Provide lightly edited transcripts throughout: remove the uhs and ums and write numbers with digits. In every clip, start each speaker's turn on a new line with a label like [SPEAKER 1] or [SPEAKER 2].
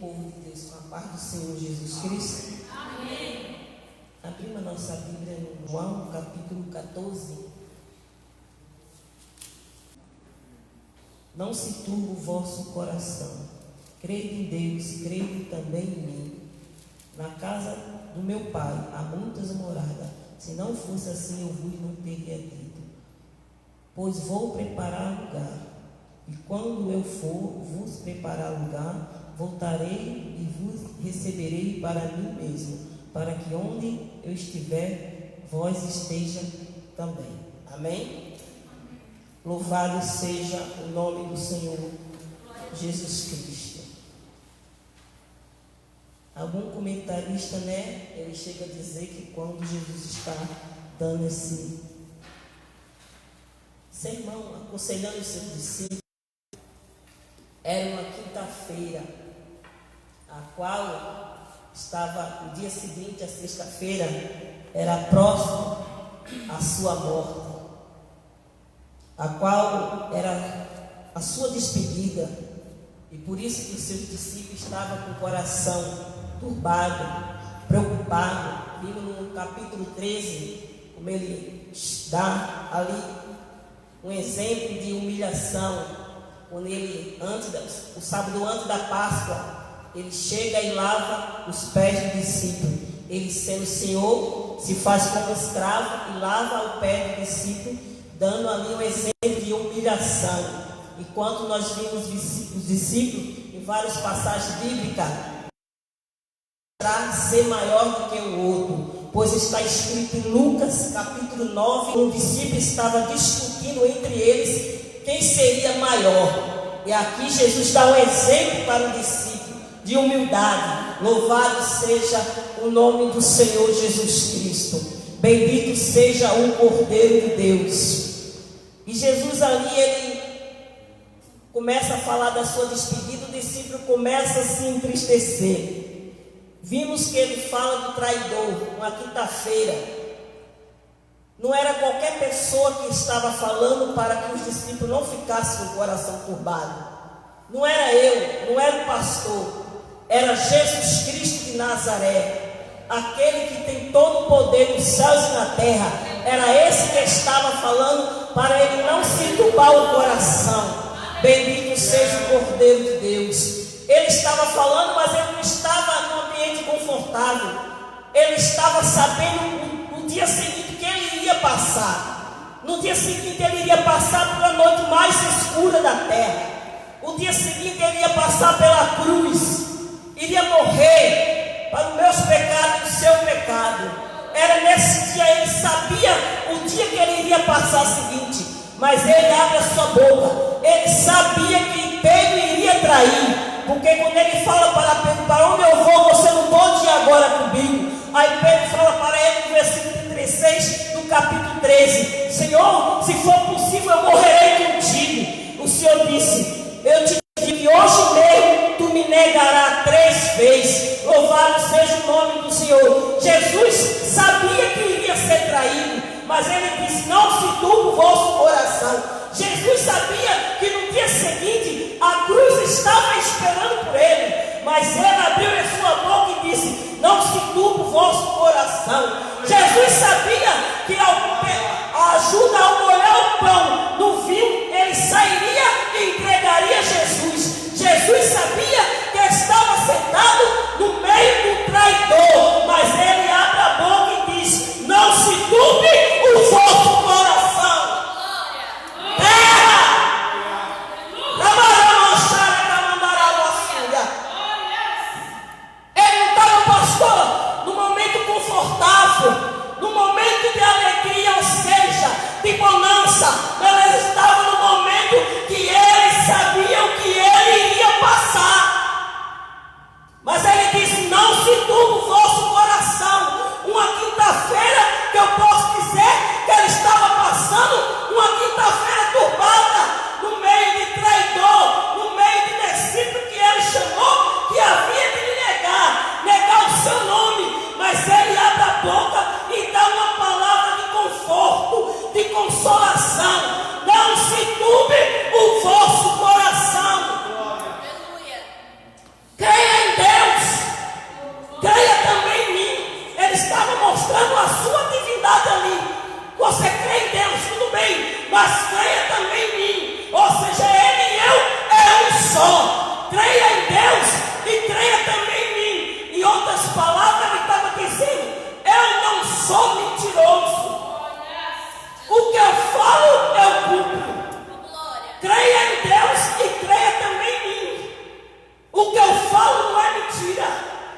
[SPEAKER 1] povo de Deus, com a paz do Senhor Jesus Cristo.
[SPEAKER 2] Amém.
[SPEAKER 1] Abrimos a nossa Bíblia no João, capítulo 14. Não se turbe o vosso coração. Crede em Deus, crede também em mim. Na casa do meu Pai há muitas moradas. Se não fosse assim, eu vos não teria dito. Pois vou preparar lugar. E quando eu for vos preparar lugar, voltarei e vos receberei para mim mesmo, para que onde eu estiver, vós estejam também. Amém? Louvado seja o nome do Senhor Jesus Cristo. Algum comentarista, ele chega a dizer que quando Jesus está dando esse sermão, aconselhando os seus discípulos, era uma quinta-feira, a qual estava o dia seguinte, a sexta-feira, era próximo à sua morte, a qual era a sua despedida, e por isso que os seus discípulos estavam com o coração turbado, preocupado. Vimos no capítulo 13, como ele dá ali um exemplo de humilhação, quando ele, o sábado antes da Páscoa, ele chega e lava os pés do discípulo. Ele, sendo Senhor, se faz como escravo e lava o pé do discípulo, dando ali um exemplo de humilhação. Enquanto nós vimos os discípulos em várias passagens bíblicas para ser maior do que o outro, pois está escrito em Lucas capítulo 9, um discípulo estava discutindo entre eles quem seria maior. E aqui Jesus dá um exemplo para o discípulo de humildade. Louvado seja o nome do Senhor Jesus Cristo. Bendito seja o Cordeiro de Deus. E Jesus ali, ele começa a falar da sua despedida. O discípulo começa a se entristecer. Vimos que ele fala do traidor, uma quinta-feira. Não era qualquer pessoa que estava falando para que os discípulos não ficassem com o coração turbado. Não era eu, não era o pastor. Era Jesus Cristo de Nazaré, aquele que tem todo o poder nos céus e na terra. Era esse que estava falando para ele não se turbar o coração. Bendito seja o Cordeiro de Deus. Ele estava falando, mas ele não estava num ambiente confortável. Ele estava sabendo no dia seguinte que ele iria passar. No dia seguinte ele iria passar pela noite mais escura da terra. O dia seguinte ele ia passar pela cruz, iria morrer para os meus pecados e o seu pecado. Era nesse dia, ele sabia o dia que ele iria passar seguinte, mas ele abre a sua boca. Ele sabia que Pedro iria trair, porque quando ele fala para Pedro, para onde eu vou, você não pode ir agora comigo. Aí Pedro fala para ele no versículo 36 do capítulo 13: Senhor, se for possível eu morrerei contigo. O Senhor disse: eu te digo que hoje mesmo tu me negarás 3 vezes. Louvado seja o nome do Senhor. Jesus sabia que iria ser traído, mas ele disse: não se turbe o vosso coração. Jesus sabia que no dia seguinte a cruz estava esperando por ele, mas ele abriu a sua boca e disse: não se turbe o vosso coração. Jesus sabia que a ajuda ao molhar o pão no vinho, ele sairia e entregaria Jesus. Jesus sabia que estava sentado no meio do traidor, mas ele abre a boca e diz: não se turbe o vosso coração. Terra! Ele não estava, pastor, no momento confortável, no momento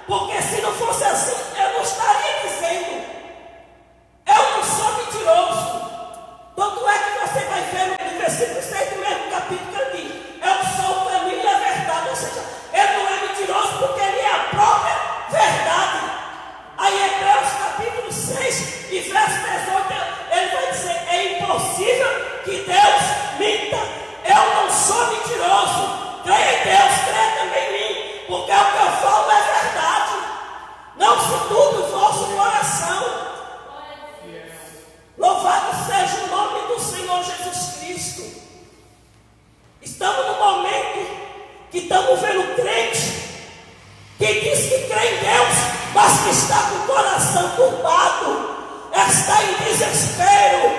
[SPEAKER 1] Porque se não fosse assim, eu não estaria dizendo, eu não sou mentiroso. Tanto é que você vai ver no versículo 6 do mesmo capítulo que ele diz, eu sou o caminho e a verdade. Ou seja, ele não é mentiroso porque ele é a própria verdade. Aí Hebreus capítulo 6 e verso 18, ele vai dizer, é impossível que Deus minta. Eu não sou mentiroso. Creia em Deus, creia também em mim, porque o que eu falo é verdade. Não se turbe o vosso coração. Louvado seja o nome do Senhor Jesus Cristo. Estamos num momento que estamos vendo crente que diz que crê em Deus, mas que está com o coração turbado, está em desespero.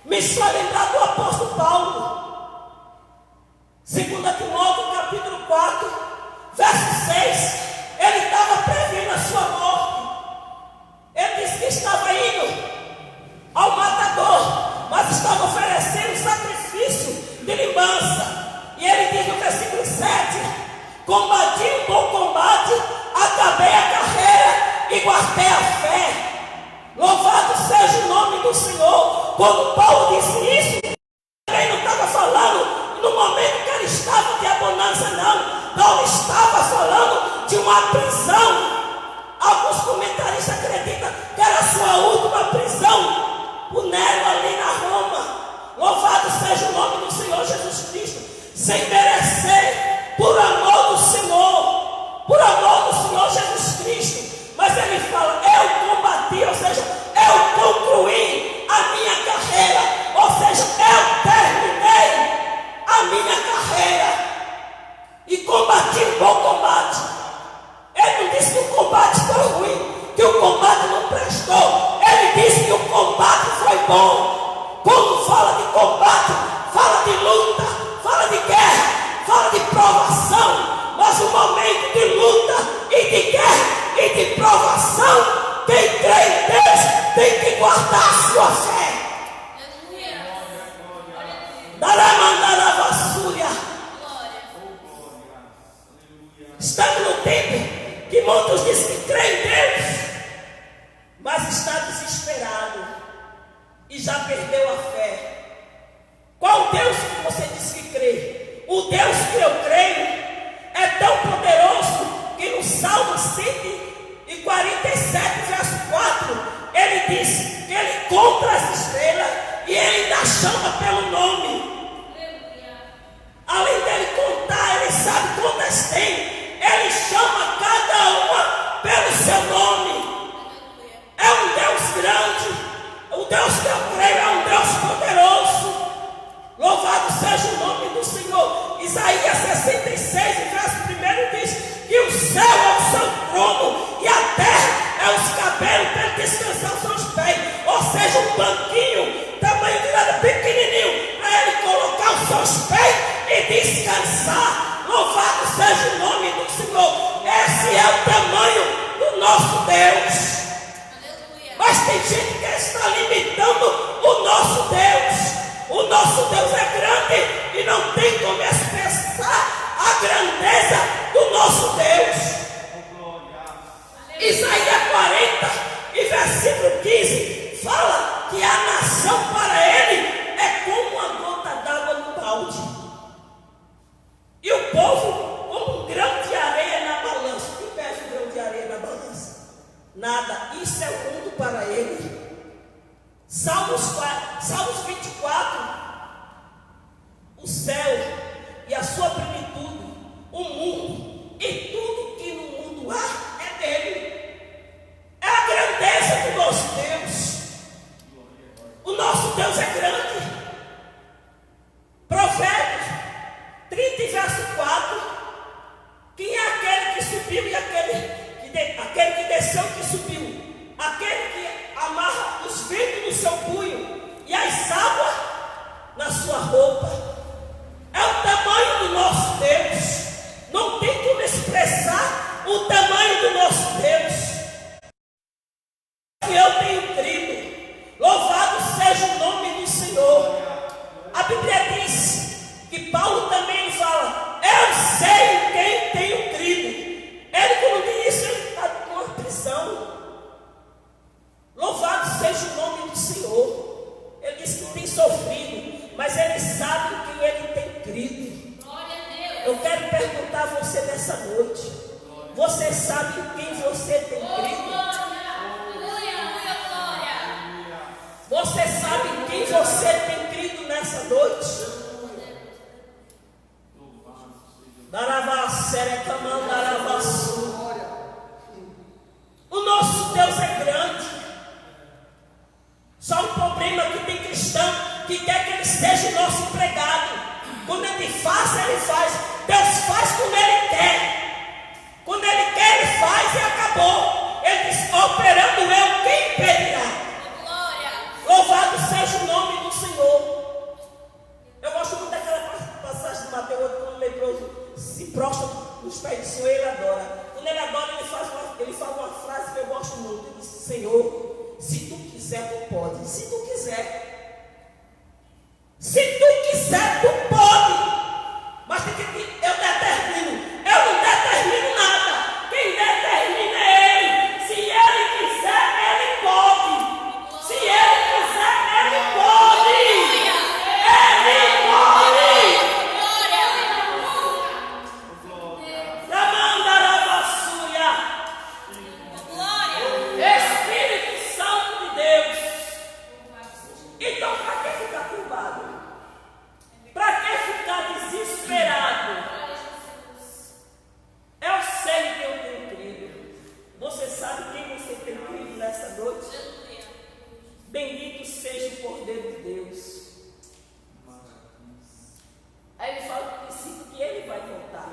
[SPEAKER 1] Me faz lembrar do apóstolo Paulo. 2 Timóteo capítulo 4, verso 6. Ele estava prevendo a sua morte. Ele disse que estava indo ao matador, mas estava oferecendo sacrifício de lembrança. E ele diz no versículo 7: combati um bom combate, acabei a carreira e guardei a fé. Louvado seja o nome do Senhor. Quando Paulo disse isso, ele não estava falando no momento que ele estava de bonança, não. Paulo estava falando de uma prisão. Alguns comentaristas acreditam que era a sua última prisão, o Nero ali na Roma. Louvado seja o nome do Senhor Jesus Cristo. Sem merecer, por amor do Senhor, por amor do Senhor Jesus Cristo. Mas ele fala, eu combati, ou seja, eu concluí a minha carreira, ou seja, eu terminei a minha carreira e combati um bom combate. Ele não disse que o combate foi ruim, que o combate não prestou. Ele disse que o combate foi bom. Quando fala de combate, fala de luta, fala de guerra, fala de provação. Mas o momento de luta e de guerra e de provação, quem crê em Deus tem que guardar a sua fé. Estamos no tempo que muitos dizem que crê em Deus, mas está desesperado e já perdeu a fé. Qual Deus que você diz que crê? O Deus que eu creio é tão poderoso que no Salmo 147, verso 4, ele diz que ele conta as estrelas e ele ainda chama pelo nome. Além dele contar, ele sabe quantas tem. Ele chama cada uma pelo seu nome. É um Deus grande. O Deus que eu creio é um Deus poderoso. Louvado seja o nome do Senhor. Isaías 66, verso 1 diz que o céu é o seu trono e a terra é os cabelos para ele descansar os seus pés. Ou seja, um banquinho, tamanho de nada, pequenininho, para ele colocar os seus pés e descansar. Louvado seja o nome do Senhor. Esse é o tamanho do nosso Deus. Aleluia. Mas tem gente que está limitando o nosso Deus. O nosso Deus é grande e não tem como expressar a grandeza do nosso Deus. Isaías 40 e versículo 15 fala que a nação para ele é como uma gota d'água no balde. E o povo como um grão de areia na balança. O que pesa um grão de areia na balança? Nada. Isso é o mundo para ele. Salmos 24. O céu e a sua plenitude, o mundo e tudo que no mundo há é dele. É a grandeza do nosso Deus. O nosso Deus é grande. Provérbios 30, verso 4. Quem é aquele que subiu e aquele que desceu e que subiu? Aquele que amarra os ventos no seu punho e as águas na sua roupa. É o tamanho do nosso Deus. Não tem como expressar o tamanho do nosso Deus. Que eu tenho crido. Louvado seja o nome do Senhor. A Bíblia diz Paulo também fala, eu sei em quem tenho crido. Ele, quando diz nessa noite. Você sabe em quem você tem crido? Você sabe em quem você tem crido nessa noite? O nosso Deus é grande. Só um problema que tem cristão que quer que ele seja o nosso empregado. Quando ele faz, ele faz. Deus faz como ele quer. Quando ele quer, ele faz e acabou. Ele diz: operando eu, quem impedirá? Louvado seja o nome do Senhor. Eu gosto muito daquela passagem de Mateus 8, quando o leproso se prostra nos pés do Senhor, ele adora. Quando ele adora, ele fala uma frase que eu gosto muito. Ele diz: Senhor, se tu quiser, tu pode. Se tu quiser. Se tu quiser, tu pode. Mas tem que eu determino. Eu não determino nada. Quem determina é Ele. Se Ele quiser, Ele pode. Se Ele quiser, Ele pode. Ele pode. Espírito Santo de Deus. Então, para que ficar turbado? Para que ficar desesperado? Eu sei que eu tenho crido. Você sabe quem você tem crido nessa noite? Bendito seja o Cordeiro de Deus. Aí ele fala no princípio que ele vai voltar.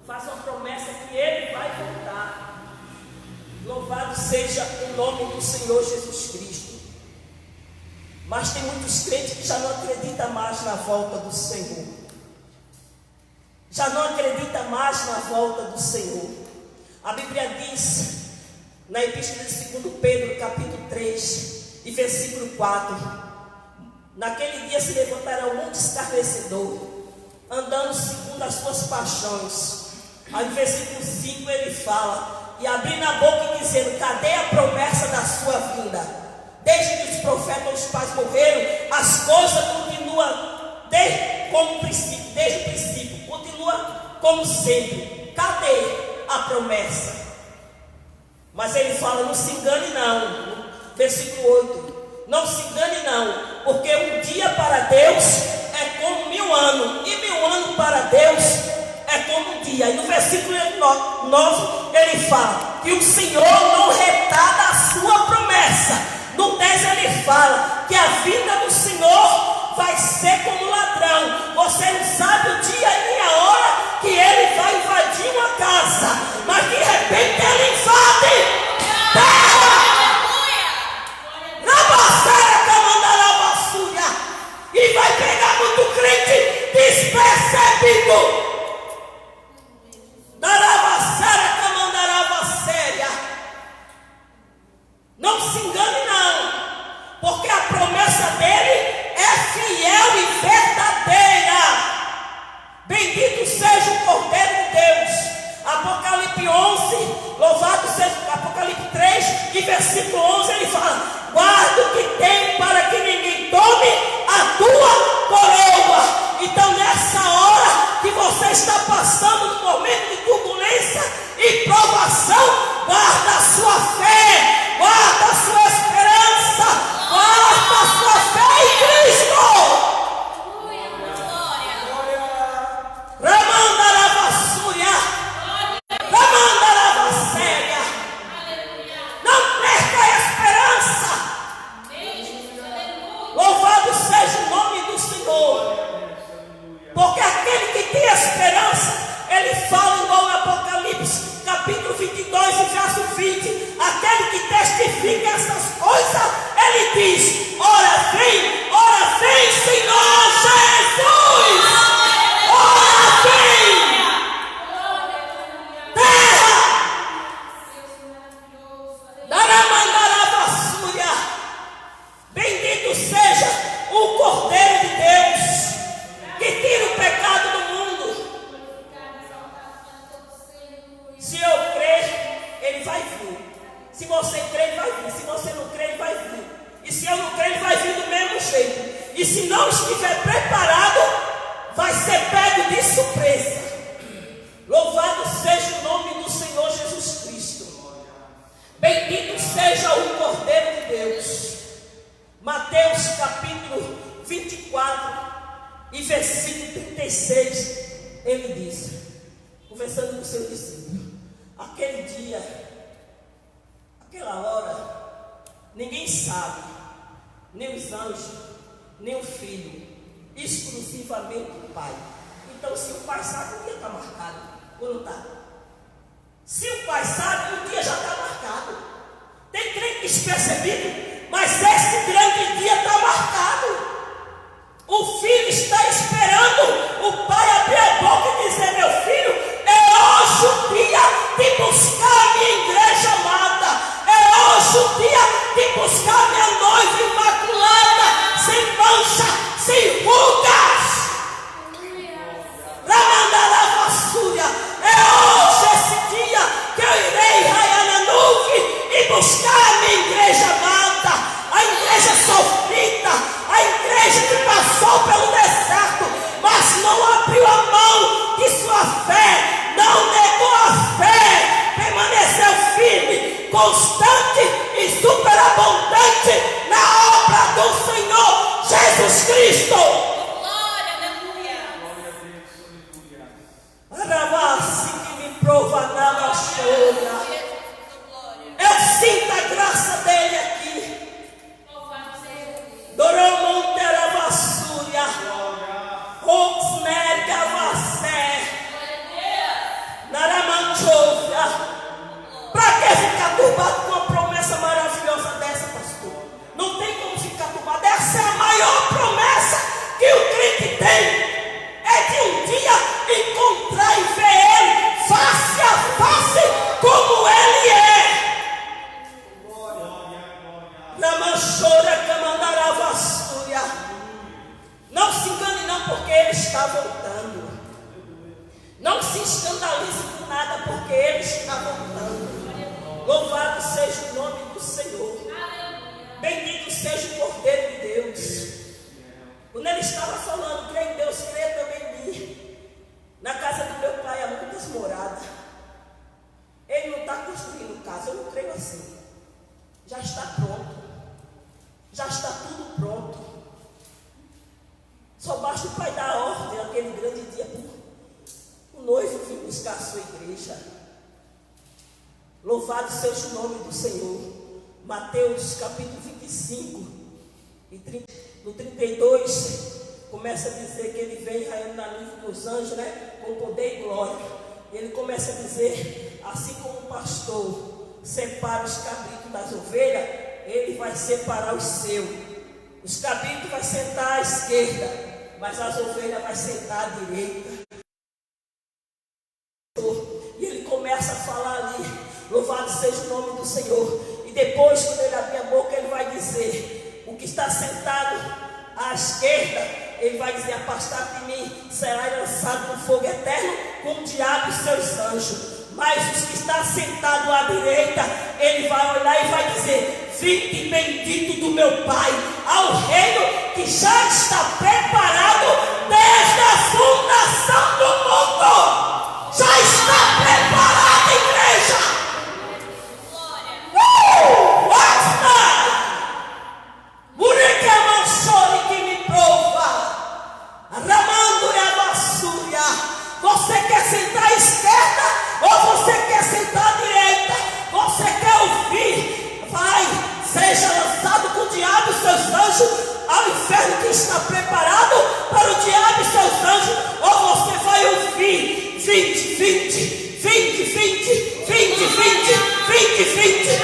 [SPEAKER 1] Faz uma promessa que ele vai voltar. Louvado seja o nome do Senhor Jesus Cristo. Mas tem muitos crentes que já não acreditam mais na volta do Senhor. Já não acredita mais na volta do Senhor. A Bíblia diz, na Epístola de 2 Pedro, capítulo 3, e versículo 4: naquele dia se levantará um monte escarnecedor, andando segundo as suas paixões. Aí no versículo 5 ele fala: e abrindo a boca e dizendo: cadê a promessa da sua vinda? Desde que os profetas, os pais morreram, as coisas continuam desde o princípio, continua como sempre. Cadê a promessa? Mas ele fala: não se engane não. Versículo 8: não se engane não, porque um dia para Deus é como 1000 anos, e 1000 anos para Deus é como um dia. E no versículo 9 ele fala que o Senhor não retarda a sua promessa. No 10 ele fala que a vinda do Senhor vai ser como ladrão. Você não sabe o dia e nem a hora que ele vai invadir uma casa, mas de repente ele invade terra. Na baçara camandará basura. E vai pegar muito crente despercebido. Não se engane não, porque a promessa dele é fiel e verdadeira. Bendito seja o Cordeiro de Deus. Apocalipse 11, louvado seja Apocalipse 3 e versículo 11, ele fala: guarda o que tem para que ninguém tome a tua coroa. Então nessa hora que você está passando por um momento de turbulência e provação, guarda a sua fé, guarda a sua esperança, guarda a sua fé em Cristo. Não perca a esperança. Louvado seja o nome do Senhor. Porque aquele que tem esperança, ele fala igual no Apocalipse, capítulo 22 e verso 20. Aquele que testifica essas coisas, ele diz: ora vem, Senhor Jesus. Ora vem. Terra. Daramandarabassuia. Bendito seja o Cordeiro de Deus, que tira o pecado do mundo. Se eu crer, ele vai vir. Se você crer, ele vai vir. Se você não crer, ele vai vir. E se eu não crer, ele vai vir do mesmo jeito. E se não estiver preparado, vai ser pego de surpresa. Louvado Mateus capítulo 24 e versículo 36, ele diz, conversando com seus discípulos: aquele dia, aquela hora, ninguém sabe, nem os anjos, nem o Filho, exclusivamente o Pai. Então, se o Pai sabe, o dia está marcado, ou não está? Se o Pai sabe, o dia já está marcado. Tem crente despercebido, mas esse grande dia está marcado. O Filho está esperando o Pai abrir a boca e dizer: meu filho, é hoje o dia de buscar a minha igreja amada, é hoje o dia de buscar a minha noiva imaculada, sem mancha, sem rugas. É hoje esse dia que eu irei raiar na nuvem e buscar a minha igreja amada, a igreja sofrida, a igreja que passou pelo deserto, mas não abriu a mão de sua fé, não negou a fé, permaneceu firme, constante e superabundante na obra do Senhor Jesus Cristo. Que me prova nada chora. Eu sinto a graça dele aqui. Doromon Teravassúria, Roxner Gavassé, Naramanchofia. Para que ficar turbado com uma promessa maravilhosa dessa, pastor? Não tem como ficar turbado. Essa é a maior promessa que o crente tem. É de um dia encontrar e ver Ele face a face como Ele é. Na manchora Camandaravasúria. Não se engane não, porque Ele está voltando. Não se escandalize por nada, porque Ele está voltando. Louvado seja o nome do Senhor. Bendito seja o Cordeiro de Deus. Quando ele estava falando, crê em Deus, crê também em mim. Na casa do meu pai há muitas moradas. Ele não está construindo casa, eu não creio assim. Já está pronto. Já está tudo pronto. Só basta o pai dar ordem naquele grande dia para o noivo vir buscar a sua igreja. Louvado seja o nome do Senhor. Mateus capítulo 25 e 30. No 32, começa a dizer que ele vem raiando na nuvem dos anjos, né? Com poder e glória. Ele começa a dizer: assim como o pastor separa os cabritos das ovelhas, ele vai separar os seus. Os cabritos vai sentar à esquerda, mas as ovelhas vai sentar à direita. E ele começa a falar ali: louvado seja o nome do Senhor. E depois, quando ele abrir a boca, ele vai dizer: o que está sentado à esquerda, ele vai dizer: afastado de mim, será lançado no fogo eterno com o diabo e seus anjos. Mas os que está sentado à direita, ele vai olhar e vai dizer: vinde bendito do meu Pai, ao reino que já está preparado desde a fundação do mundo. Já está preparado, igreja. Que me prova. Ramando e abassúria. Você quer sentar à esquerda ou você quer sentar à direita? Você quer ouvir? Vai, seja lançado com o diabo e seus anjos ao inferno que está preparado para o diabo e seus anjos, ou você vai ouvir: 20, 20, 20, 20, 20, 20, 20, 20, 20,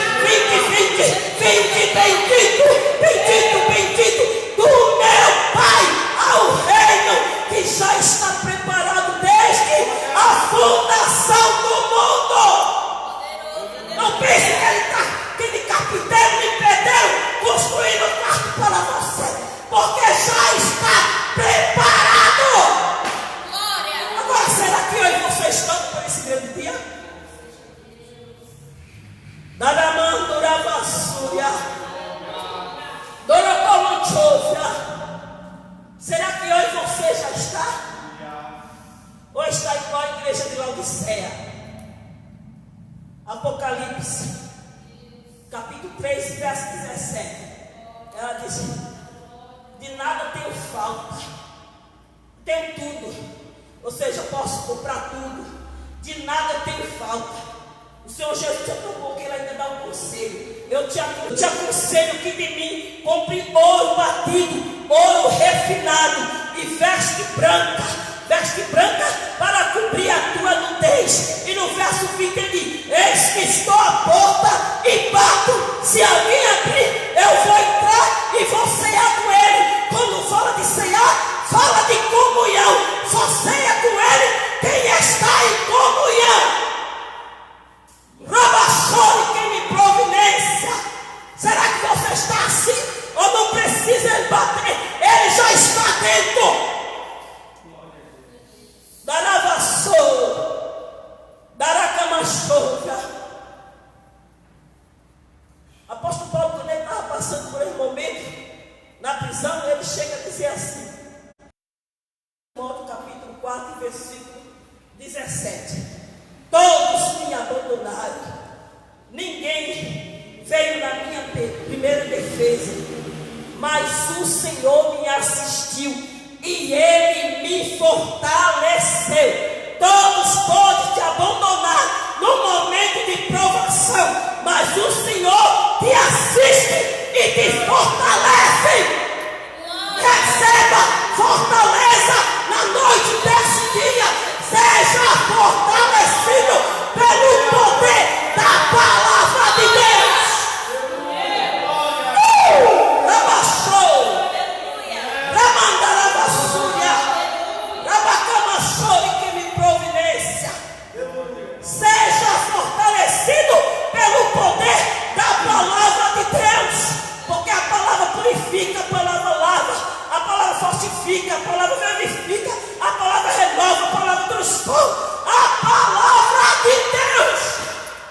[SPEAKER 1] 20, bendito, bendito, bendito do meu Pai, ao reino que já está preparado desde a fundação do mundo. Não pense que aquele carpinteiro me perdeu construindo um quarto para você, porque já está preparado. Agora, será que eu e você estamos por esse grande dia? Daramando Ravassúria, Dorocomanchofia. Será que hoje você já está? Ou está igual a igreja de Laodiceia? Apocalipse, capítulo 3, verso 17. Ela disse: de nada tenho falta, tenho tudo, ou seja, posso comprar tudo, de nada tenho falta. O Senhor Jesus é tão bom que Ele ainda dá um conselho. Eu te aconselho que de mim compre ouro batido, ouro refinado e veste branca para cobrir a tua nudez. E no verso 20 ele diz: eis que estou à porta e bato, se alguém abrir, eu vou entrar e vou cear com ele. Quando fala de cear, fala de comunhão. Só ceia com ele quem está em comunhão. Rabachore, quem me providência. Será que você está assim? Ou não precisa ele bater? Ele já está dentro. Daravassou, Daracamachouca. Apóstolo Paulo, quando ele estava passando por esse momento na prisão, ele chega a dizer assim, capítulo 4, versículo 17: todos me abandonaram, ninguém veio na minha primeira defesa, mas o Senhor me assistiu e Ele me fortaleceu. Todos podem te abandonar no momento de provação, mas o Senhor te assiste e te fortalece. Receba fortaleza na noite desse dia. Seja fortalecido pelo poder da palavra de Deus. Rabachou, Ramandarabassuria, Rabacamachou, que me providência. Seja fortalecido pelo poder da palavra de Deus, porque a palavra purifica, a palavra lava, a palavra fortifica, a palavra vivifica, a palavra renova, a palavra transforma. A palavra de Deus,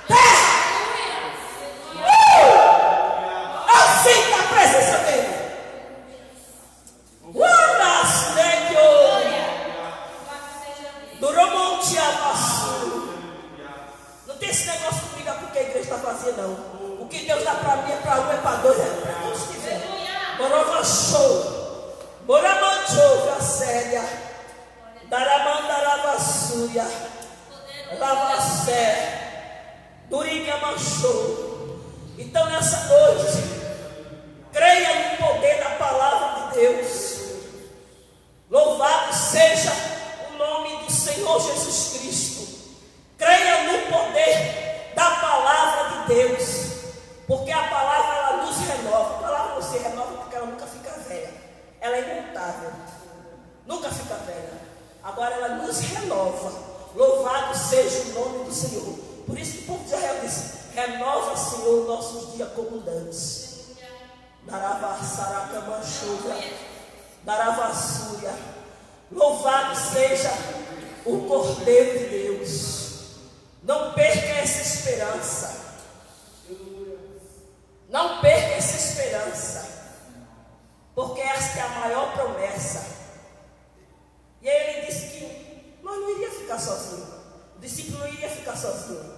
[SPEAKER 1] terra, eu sinto a presença dele. Durante a vassoura. Não tem esse negócio comigo porque a igreja está vazia, não. O que Deus dá para mim é para um, é para dois, é para quem Deus quiser. Morovachou, Moramanchou, Vasséria, Daramandaravassuria, Lavacé, Durigamachou. Então nessa noite, creia no poder da palavra de Deus. Louvado seja o nome do Senhor Jesus Cristo. Creia no poder da palavra de Deus, porque a palavra ela nos renova. A palavra não se renova porque ela nunca fica velha. Ela é imutável, nunca fica velha. Agora ela nos renova. Louvado seja o nome do Senhor. Por isso que o povo de Israel disse: renova, Senhor, nossos dias comundantes. Daravassaracamanchuga, Daravassúria. Louvado seja o Cordeiro de Deus. Não perca essa esperança. Não perca essa esperança, porque esta é a maior promessa. E aí ele disse que nós não iríamos ficar sozinhos. O discípulo não iria ficar sozinho.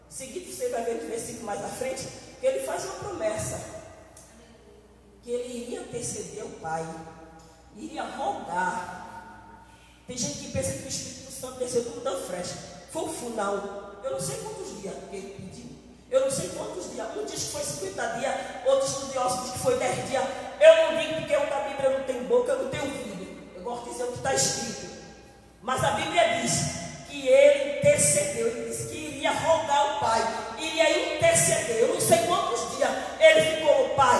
[SPEAKER 1] Seguinte, você vai ver no versículo mais à frente, que ele faz uma promessa, que ele iria interceder ao Pai, iria rogar. Tem gente que pensa que o Espírito Santo desceu como da frecha. Foi o final. Eu não sei quantos dias que ele pediu. Eu não sei quantos dias. Um diz que foi 50 dias, outros estudiosos dizem que foi 10 dias. Eu não digo porque o da Bíblia não tem boca, eu não tenho ouvido. Eu gosto de dizer o que está escrito. Mas a Bíblia diz que ele intercedeu. Ele disse que iria rogar ao Pai, iria interceder. Eu não sei quantos dias ele ficou: Pai,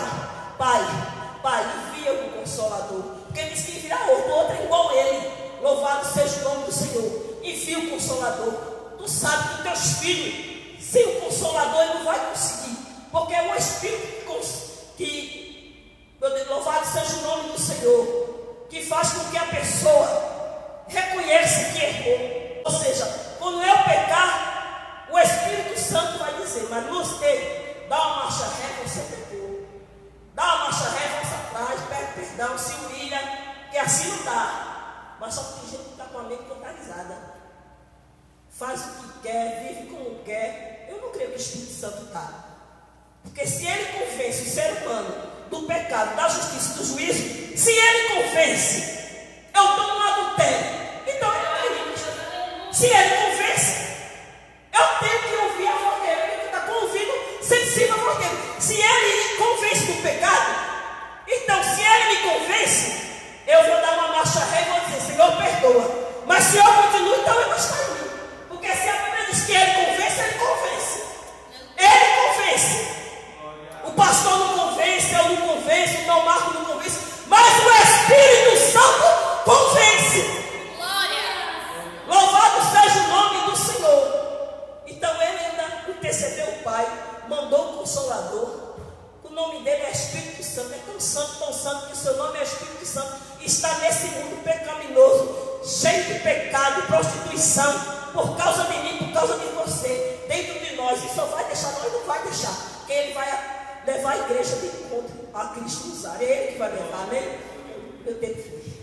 [SPEAKER 1] envia o Consolador. Porque ele disse que virá outro é igual ele. Louvado seja o nome do Senhor. Envia o Consolador. Tu sabe que teus filhos, sem o Consolador, ele não vai conseguir. Porque é o Espírito que louvado seja o nome do Senhor, que faz com que a pessoa reconheça que errou. Ou seja, quando eu pecar, o Espírito Santo vai dizer: mas você dá uma marcha ré, você pecou. Dá uma marcha ré, volta atrás, pede perdão, se humilha, que assim não dá. Mas só que tem gente que está com a mente totalizada. Faz o que quer, vive como quer. Eu não creio que o Espírito Santo está. Porque se ele convence o ser humano do pecado, da justiça e do juízo, se ele convence, eu estou no adultério. Então ele vai. Se ele convence, eu tenho que ouvir a voz dele. Ele está com o ouvido sensível à voz dele. Se ele me convence do pecado, então se ele me convence, eu vou dar uma marcha ré e vou dizer: Senhor, perdoa. Mas se eu continuo, então eu não estou em mim. Porque se a Bíblia diz que ele convence, ele convence. Ele convence. O pastor não convence, eu não convenço, o meu Marco não convence, mas o Espírito Santo convence. Louvado seja o nome do Senhor. Então ele ainda intercedeu o Pai, mandou o Consolador. O nome dele é Espírito Santo. É tão santo que o seu nome é Espírito Santo. Está nesse mundo pecaminoso, cheio de pecado e prostituição, por causa de mim, por causa de você, dentro de nós. E só vai deixar, nós não vai deixar, porque ele vai levar a igreja de encontro a Cristo usar. É ele que vai levar, amém? Eu tenho que